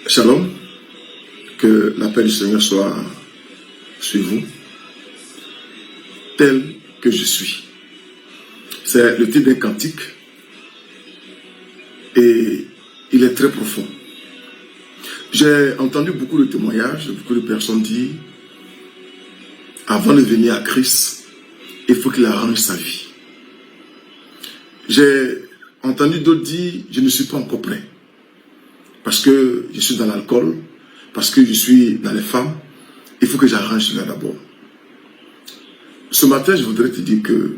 Shalom, que la paix du Seigneur soit sur vous, tel que je suis. C'est le titre d'un cantique et il est très profond. J'ai entendu beaucoup de témoignages, beaucoup de personnes dire, avant de venir à Christ, il faut qu'il arrange sa vie. J'ai entendu d'autres dire, je ne suis pas encore prêt. Parce que je suis dans l'alcool, parce que je suis dans les femmes, il faut que j'arrange cela d'abord. Ce matin, je voudrais te dire que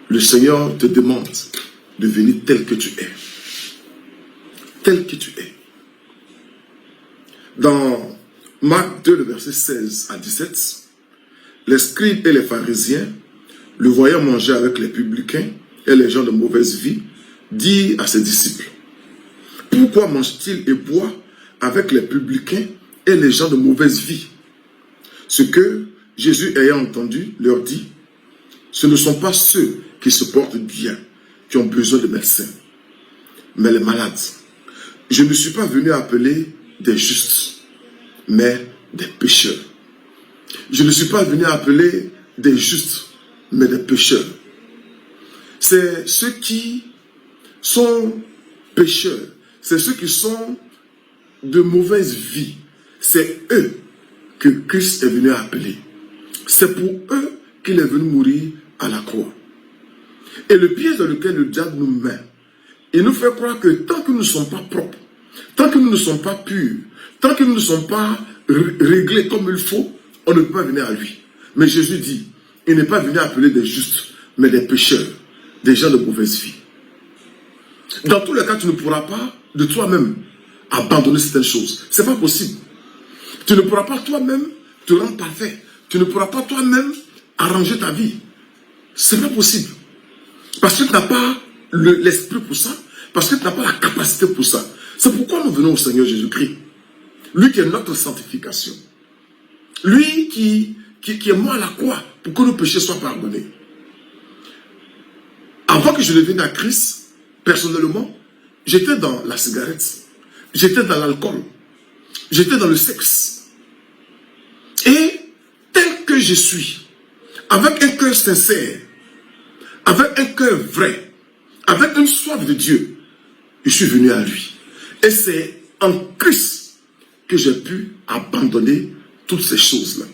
le Seigneur te demande de venir tel que tu es. Tel que tu es. Dans Marc 2, le verset 16 à 17, les scribes et les pharisiens, le voyant manger avec les publicains et les gens de mauvaise vie, dit à ses disciples, pourquoi mange-t-il et boit avec les publicains et les gens de mauvaise vie? Ce que Jésus ayant entendu leur dit, ce ne sont pas ceux qui se portent bien qui ont besoin de médecins, mais les malades. Je ne suis pas venu appeler des justes, mais des pécheurs. Je ne suis pas venu appeler des justes, mais des pécheurs. C'est ceux qui sont pécheurs. C'est ceux qui sont de mauvaise vie. C'est eux que Christ est venu appeler. C'est pour eux qu'il est venu mourir à la croix. Et le piège dans lequel le diable nous met, il nous fait croire que tant que nous ne sommes pas propres, tant que nous ne sommes pas purs, tant que nous ne sommes pas réglés comme il faut, on ne peut pas venir à lui. Mais Jésus dit, il n'est pas venu appeler des justes, mais des pécheurs, des gens de mauvaise vie. Dans tous les cas, tu ne pourras pas de toi-même abandonner certaines choses. Ce n'est pas possible. Tu ne pourras pas toi-même te rendre parfait. Tu ne pourras pas toi-même arranger ta vie. Ce n'est pas possible. Parce que tu n'as pas l'esprit pour ça. Parce que tu n'as pas la capacité pour ça. C'est pourquoi nous venons au Seigneur Jésus-Christ. Lui qui est notre sanctification. Lui qui est mort à la croix pour que nos péchés soient pardonnés. Avant que je ne vienne à Christ, personnellement, j'étais dans la cigarette, j'étais dans l'alcool, j'étais dans le sexe. Et tel que je suis, avec un cœur sincère, avec un cœur vrai, avec une soif de Dieu, je suis venu à lui. Et c'est en Christ que j'ai pu abandonner toutes ces choses-là.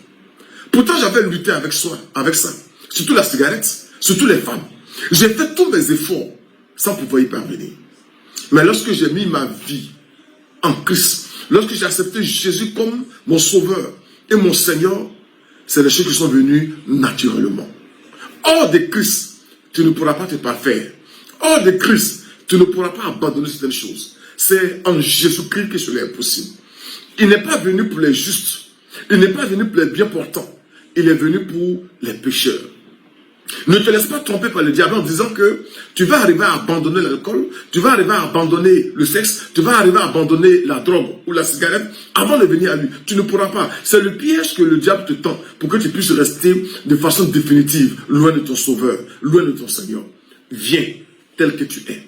Pourtant, j'avais lutté avec ça, surtout la cigarette, surtout les femmes. J'ai fait tous mes efforts sans pouvoir y parvenir. Mais lorsque j'ai mis ma vie en Christ, lorsque j'ai accepté Jésus comme mon sauveur et mon Seigneur, c'est les choses qui sont venues naturellement. Hors de Christ, tu ne pourras pas te parfaire. Hors de Christ, tu ne pourras pas abandonner certaines choses. C'est en Jésus-Christ que cela est possible. Il n'est pas venu pour les justes. Il n'est pas venu pour les bien portants. Il est venu pour les pécheurs. Ne te laisse pas tromper par le diable en disant que tu vas arriver à abandonner l'alcool, tu vas arriver à abandonner le sexe, tu vas arriver à abandonner la drogue ou la cigarette avant de venir à lui. Tu ne pourras pas. C'est le piège que le diable te tend pour que tu puisses rester de façon définitive loin de ton sauveur, loin de ton Seigneur. Viens tel que tu es.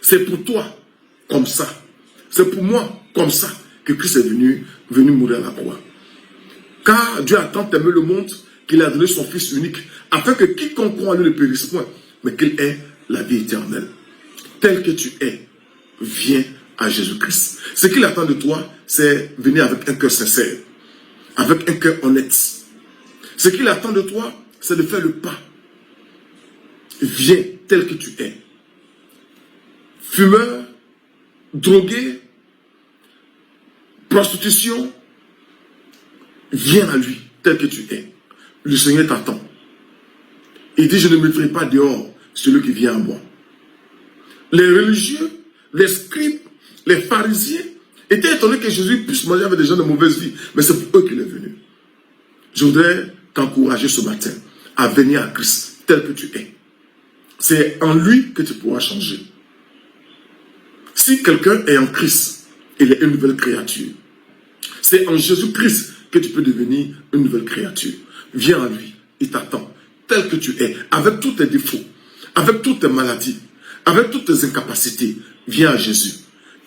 C'est pour toi comme ça. C'est pour moi comme ça que Christ est venu mourir à la croix. Car Dieu a tant aimé le monde qu'il a donné son Fils unique, afin que quiconque croit en lui ne périsse point, mais qu'il ait la vie éternelle. Tel que tu es, viens à Jésus-Christ. Ce qu'il attend de toi, c'est venir avec un cœur sincère, avec un cœur honnête. Ce qu'il attend de toi, c'est de faire le pas. Viens tel que tu es. Fumeur, drogué, prostitution, viens à lui tel que tu es. Le Seigneur t'attend. Il dit, je ne mettrai pas dehors celui qui vient à moi. Les religieux, les scribes, les pharisiens étaient étonnés que Jésus puisse manger avec des gens de mauvaise vie. Mais c'est pour eux qu'il est venu. Je voudrais t'encourager ce matin à venir à Christ tel que tu es. C'est en lui que tu pourras changer. Si quelqu'un est en Christ, il est une nouvelle créature. C'est en Jésus-Christ que tu peux devenir une nouvelle créature. Viens à lui, il t'attend, tel que tu es, avec tous tes défauts, avec toutes tes maladies, avec toutes tes incapacités. Viens à Jésus.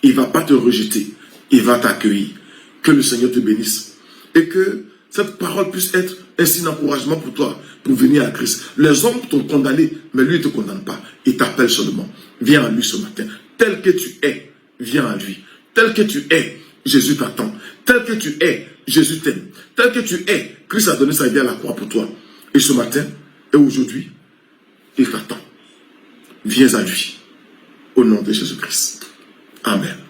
Il ne va pas te rejeter. il va t'accueillir. Que le Seigneur te bénisse. Et que cette parole puisse être un signe d'encouragement pour toi, pour venir à Christ. Les hommes t'ont condamné, mais lui ne te condamne pas. Il t'appelle seulement. Viens à lui ce matin. Tel que tu es, viens à lui. Tel que tu es, Jésus t'attend. Tel que tu es, Jésus t'aime. Tel que tu es, Christ a donné sa vie à la croix pour toi. Et ce matin, et aujourd'hui, il t'attend. Viens à lui. Au nom de Jésus-Christ. Amen.